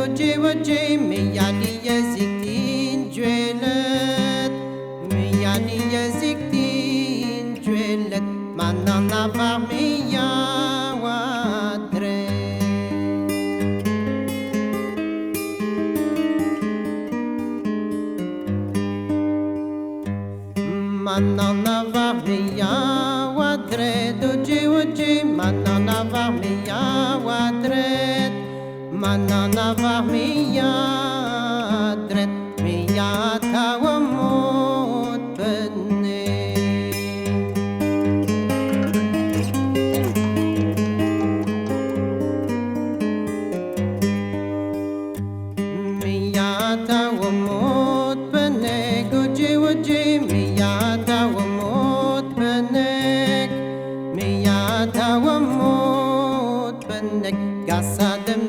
doji waji me yani yaziktin juelet me yani yaziktin juelet manana var me ya wadre manana var me ya wadre doji waji manana var me ya wadre manana var me ya dret me ya tawamot benne me ya tawamot benne goji waji me ya tawamot benne me ya tawamot benne gasadem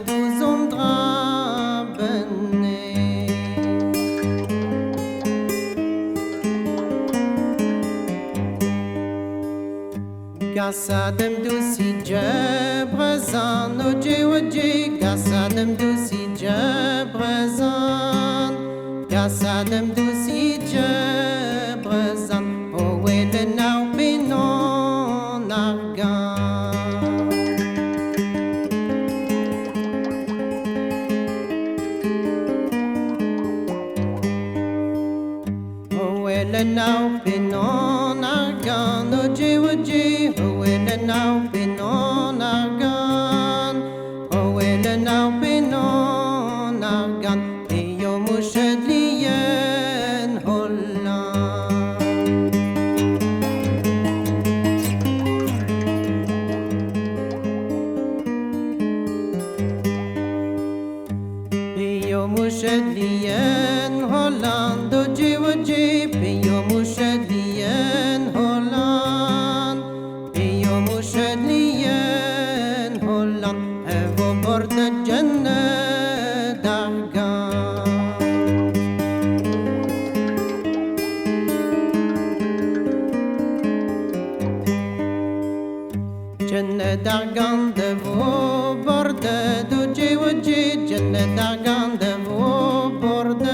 Gasadem du si jebrazan oje oje gasadem du si jebrazan gasadem du si jebrazan o wele now binon argan o wele now binon argan oje oje now been on our gun, oh well now been on our gun, yo mushadliyan Holland. Yo mushadliyan Holland, oji oji, yo mushadliyan Holland. مشدليان هولان هفو برد الجنة دعقان جنة دعقان دفو برد دوجي وجي جنة دعقان دفو برد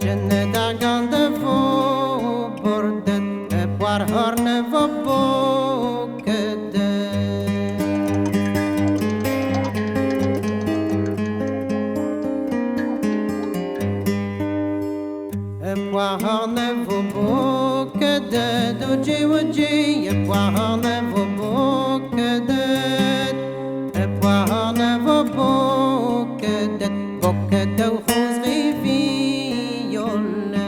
جنة دعقان دفو برد ابوار هرن فبو Wahane vubu kedet oji oji wahane vubu kedet wahane vubu kedet bokedo khuzri fi yolle